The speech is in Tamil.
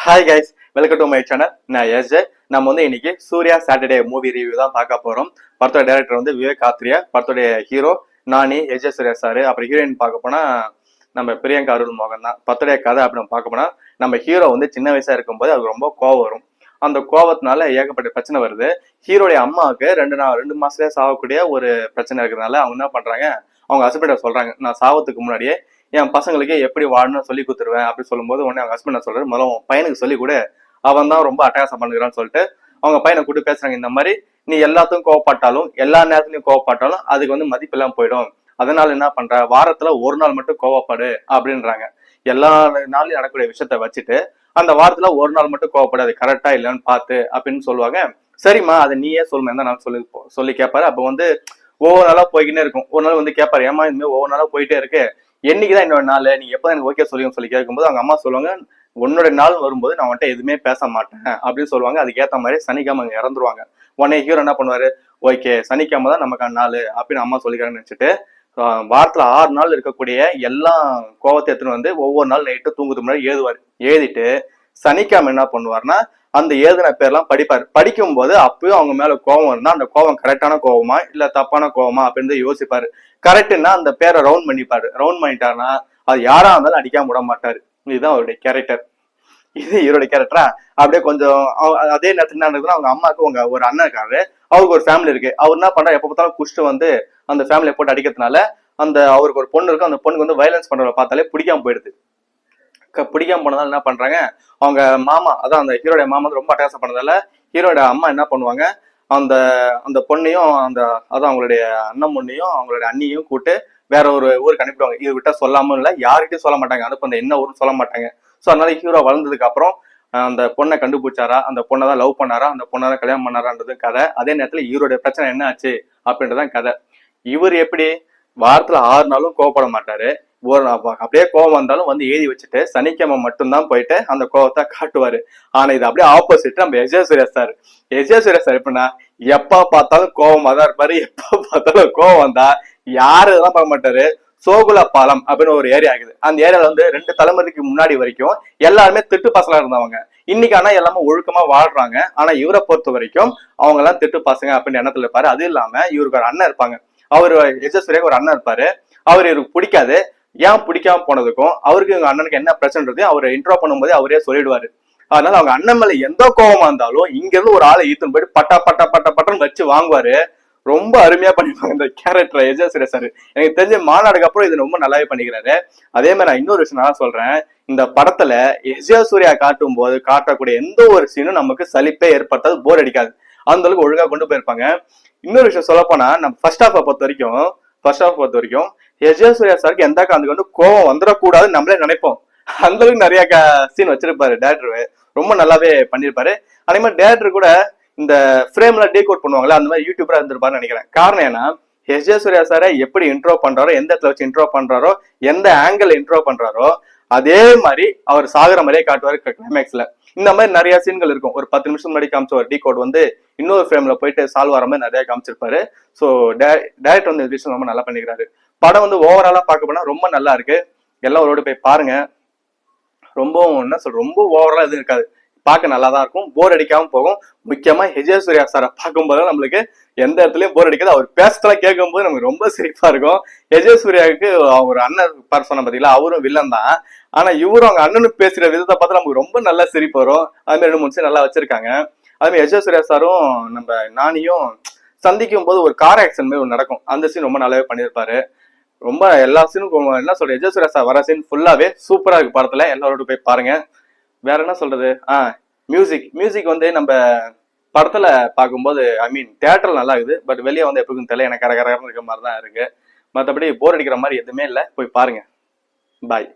Hi guys, welcome to my channel. நான் எஸ்ஜே. நம்ம இன்னைக்கு சூர்யா சாட்டர்டே மூவி ரிவ்யூ தான் பார்க்க போறோம். படத்தோட டைரக்டர் விவேக் ஆத்ரியா, படத்தோடைய ஹீரோ நானி, எஸ்ஜே சூர்யா சாரு. அப்புறம் ஹீரோயின் பார்க்க போனா நம்ம பிரியங்கா அருள் மோகன் தான். படத்தோடைய கதை அப்படின்னு பார்க்க போனா நம்ம ஹீரோ சின்ன வயசா இருக்கும்போது அது ரொம்ப கோவம் வரும். அந்த கோவத்தினால ஏகப்பட்ட பிரச்சனை வருது. ஹீரோடைய அம்மாவுக்கு ரெண்டு மாசத்துலயே சாகக்கூடிய ஒரு பிரச்சனை இருக்கிறதுனால அவங்க என்ன பண்றாங்க, அவங்க ஹஸ்பண்ட சொல்றாங்க, நான் சாவத்துக்கு முன்னாடியே என் பசங்களுக்கு எப்படி வாழணும்னு சொல்லி கொடுத்துருவேன் அப்படின்னு சொல்லும்போது உடனே அவங்க ஹஸ்பண்ட் சொல்றாரு, முதல்ல உன் பையனுக்கு சொல்லி கூட, அவன் தான் ரொம்ப அட்டகாசம் பண்ணுகிறான்னு சொல்லிட்டு அவங்க பையனை கூப்பிட்டு பேசுறாங்க. இந்த மாதிரி நீ எல்லாத்துக்கும் கோவப்பட்டாலும் எல்லா நேரத்துலயும் கோவப்பட்டாலும் அதுக்கு மதிப்பு எல்லாம் போயிடும். அதனால என்ன பண்ற, வாரத்துல ஒரு நாள் மட்டும் கோவப்படு அப்படின்றாங்க. எல்லா நாளையும் நடக்கக்கூடிய விஷயத்த வச்சுட்டு அந்த வாரத்துல ஒரு நாள் மட்டும் கோவப்படு, அது கரெக்டா இல்லைன்னு பார்த்து அப்படின்னு சொல்லுவாங்க. சரிம்மா அதை நீயே சொல்லுமா இருந்தா நான் சொல்லி கேட்பாரு. அப்ப ஒவ்வொரு நாளா போய்கிட்டே இருக்கும். ஒரு நாள் கேட்பாரு, ஏமா இனிமே ஒவ்வொரு நாளா போயிட்டே இருக்கு, என்னைக்குதான் என்னோட நாள், நீ எப்பதான் எனக்கு ஓகே சொல்லுங்கன்னு சொல்லி கேட்கும்போது அவங்க அம்மா சொல்லுவாங்க, உன்னோட நாள் வரும்போது நான் வந்துட்டு எதுவுமே பேச மாட்டேன் அப்படின்னு சொல்லுவாங்க. அதுக்கேற்ற மாதிரி சனிக்கிழமை அங்க இறந்துருவாங்க. உடனே ஹீரோ என்ன பண்ணுவாரு, ஓகே சனிக்கிழமை தான் நமக்கான நாள் அப்படின்னு அம்மா சொல்லிக்கிறாங்கன்னு நினைச்சிட்டு வாரத்துல 6 நாள் இருக்கக்கூடிய எல்லா கோவத்தை எடுத்துன்னு ஒவ்வொரு நாள் நைட்டு தூங்குறதுக்கு முன்னாடி எழுதுவாரு. எழுதிட்டு சனிக்கிழமை என்ன பண்ணுவாருன்னா அந்த எழுதின பேர்லாம் படிப்பாரு. படிக்கும் போது அப்பயும் அவங்க மேல கோவம் இருந்தா அந்த கோவம் கரெக்டான கோவமா இல்ல தப்பான கோவமா அப்படின்னு யோசிப்பாரு. கரெக்ட்னா அந்த பேரை ரவுண்ட் பண்ணிப்பாரு. ரவுண்ட் பண்ணிட்டாருன்னா அது யாரா இருந்தாலும் அடிக்காம விட மாட்டாரு. இதுதான் அவருடைய கேரக்டர். இது இவருடைய கேரக்டரா. அப்படியே கொஞ்சம் அதே நேரத்துல என்ன இருக்குன்னா, அவங்க அம்மாவுக்கு ஒரு அண்ணன் இருக்காரு, அவருக்கு ஒரு ஃபேமிலி இருக்கு. அவர் என்ன பண்றா, எப்ப பார்த்தாலும் குஷ்டு அந்த ஃபேமிலியை போட்டு அடிக்கிறதுனால அவருக்கு ஒரு பொண்ணு இருக்கு. அந்த பொண்ணுக்கு வயலன்ஸ் பண்றத பார்த்தாலே பிடிக்காம போயிடுது. பிடிக்காம போனதால என்ன பண்றாங்க, அவங்க மாமா, அதான் அந்த ஹீரோடைய மாமா ரொம்ப அட்டகாசம் பண்ணதால ஹீரோட அம்மா என்ன பண்ணுவாங்க, அந்த அந்த பொண்ணையும் அதான் அவங்களுடைய அண்ணன் பொண்ணையும் அவங்களுடைய அண்ணியும் கூட்டு வேற ஒரு ஊருக்கு அனுப்பிடுவாங்க. இது விட்டா சொல்லாம இல்ல, யார்கிட்டையும் சொல்ல மாட்டாங்க, அனுப்ப அந்த என்ன ஊருன்னு சொல்ல மாட்டாங்க. ஸோ அதனால ஹீரோ வளர்ந்ததுக்கு அப்புறம் அந்த பொண்ணை கண்டுபிடிச்சாரா, அந்த பொண்ணை தான் லவ் பண்ணாரா, அந்த பொண்ணை தான் கல்யாணம் பண்ணாரான்றது கதை. அதே நேரத்துல ஹீரோடைய பிரச்சனை என்ன ஆச்சு அப்படின்றதான் கதை. இவர் எப்படி வாரத்துல 6 நாளும் கோவப்பட மாட்டாரு. அப்படியே கோவம் வந்தாலும் எழுதி வச்சுட்டு சனிக்கிழமை மட்டும்தான் போயிட்டு அந்த கோவத்தை காட்டுவாரு. ஆனா இது அப்படியே ஆப்போசிட் நம்ம SJ Surya sir. SJ Surya sir எப்படின்னா எப்ப பார்த்தாலும் கோவமா தான் இருப்பாரு. எப்ப பார்த்தாலும் கோவம் வந்தா யாரு இதெல்லாம் பார்க்க மாட்டாரு. சோகுல பாலம் அப்படின்னு ஒரு ஏரியா ஆகுது. அந்த ஏரியால 2 தலைமுறைக்கு முன்னாடி வரைக்கும் எல்லாருமே திட்டு பசங்களா இருந்தவங்க. இன்னைக்கு ஆனா எல்லாமே ஒழுக்கமா வாழ்றாங்க. ஆனா இவரை பொறுத்த வரைக்கும் அவங்க எல்லாம் திட்டு பசங்க அப்படின்னு எண்ணத்துல இருப்பாரு. அது இல்லாம இவருக்கு ஒரு அண்ணன் இருப்பாங்க. அவரு எஸ்ஜே சூர்யாக்கு ஒரு அண்ணன் இருப்பாரு. அவரு இவருக்கு பிடிக்காது. ஏன் பிடிக்காம போனதுக்கும் அவருக்கு எங்க அண்ணனுக்கு என்ன பிரச்சனைன்றது அவரை இன்ட்ரோ பண்ணும்போது அவரே சொல்லிடுவாரு. அதனால அவங்க அண்ணன் மேல எந்த கோபமா இருந்தாலும் இங்க இருந்து ஒரு ஆளை ஈத்துன்னு போயிட்டு பட்டா பட்டா பட்டா பட்டன்னு வச்சு வாங்குவாரு. ரொம்ப அருமையா பண்ணிருப்பாங்க இந்த கேரக்டர் எஸ்ஜே சூர்யா சார். எனக்கு தெரிஞ்ச மாநாடுக்கு அப்புறம் இது ரொம்ப நல்லாவே பண்ணிக்கிறாரு. அதே மாதிரி நான் இன்னொரு விஷயம் நான் சொல்றேன், இந்த படத்துல எஸ்ஜே சூர்யா காட்டும் போது காட்டக்கூடிய எந்த ஒரு சீனும் நமக்கு சலிப்பே ஏற்படுத்தாது, போர் அடிக்காது. அந்த அளவுக்கு ஒழுங்கா கொண்டு போயிருப்பாங்க. இன்னொரு விஷயம் சொல்ல போனா நம்ம ஃபர்ஸ்ட் ஹாஃப் பொறுத்த வரைக்கும் எஸ்ஜே சூர்யா சாருக்கு எந்த காரணத்துக்கு கோவம் வந்துடக்கூடாதுன்னு நம்மளே நினைப்போம். அந்த அளவுக்கு நிறைய சீன் வச்சிருப்பாரு டேரக்டர். ரொம்ப நல்லாவே பண்ணிருப்பாரு. அதே மாதிரி டேரக்டர் கூட இந்த ஃப்ரேம்ல டீகோட் பண்ணுவாங்களா, அந்த மாதிரி யூடியூபரா இருந்திருப்பாருன்னு நினைக்கிறேன். காரணம் ஏன்னா எஸ்ஜே சூர்யா சாரை எப்படி இன்ட்ரோ பண்றாரோ, எந்த இடத்துல வச்சு இன்ட்ரோ பண்றாரோ, எந்த ஆங்கிள் இன்ட்ரோ பண்றாரோ அதே மாதிரி அவர் சாகுற மாதிரியே காட்டுவாரு கிளைமேக்ஸ்ல. இந்த மாதிரி நிறைய சீன்கள் இருக்கும். ஒரு 10 நிமிஷம் முன்னாடி காமிச்ச ஒரு டீகோட் இன்னொரு ஃப்ரேம்ல போயிட்டு சால்வ் ஆகிற மாதிரி நிறைய காமிச்சிருப்பாரு. ஸோ டேரக்டர் இந்த விஷயம் ரொம்ப நல்லா பண்ணிக்கிறாரு. படம் ஓவராலா பார்க்க போனா ரொம்ப நல்லா இருக்கு. எல்லாரோட போய் பாருங்க. ரொம்ப ரொம்ப ஓவரலா எதுவும் இருக்காது, பார்க்க நல்லா தான் இருக்கும், போர் அடிக்காம போகும். முக்கியமா எஸ்ஜே சூர்யா சாரை பார்க்கும்போது நம்மளுக்கு எந்த இடத்துலயும் போர் அடிக்காது. அவர் பேசுறதெல்லாம் கேட்கும் போது நமக்கு ரொம்ப சிரிப்பா இருக்கும். எஸ்ஜே சூர்யாவுக்கு அவர் அண்ணன் பர்சனை பார்த்தீங்களா, அவரும் வில்லன் தான். ஆனா இவரும் அவங்க அண்ணனுக்கு பேசுற விதத்தை பார்த்து நமக்கு ரொம்ப நல்லா சிரிப்பு வரும். அது மாதிரி 2-3 சீன் நல்லா வச்சிருக்காங்க. அது மாதிரி எஸ்ஜே சூர்யா சாரும் நம்ம நானியும் சந்திக்கும் போது ஒரு கார் ஆக்சிடென்ட் மாதிரி நடக்கும். அந்த சீன் ரொம்ப நல்லாவே பண்ணியிருப்பாரு. ரொம்ப எல்லா சீனும் என்ன சொல்றது, எஸ்ஜே சூர்யா சார் வர சீன் ஃபுல்லாவே சூப்பரா இருக்கு படத்துல. எல்லாரோட போய் பாருங்க. வேற என்ன சொல்றது, மியூசிக் நம்ம படத்துல பார்க்கும்போது தியேட்டர்ல நல்லா இருக்குது. பட் வெளியே எப்படின்னு தெரியல, எனக்கு கரகரன்னு இருக்க மாதிரி தான் இருக்கு. மற்றபடி போர் அடிக்கிற மாதிரி எதுவுமே இல்லை. போய் பாருங்க. பாய்.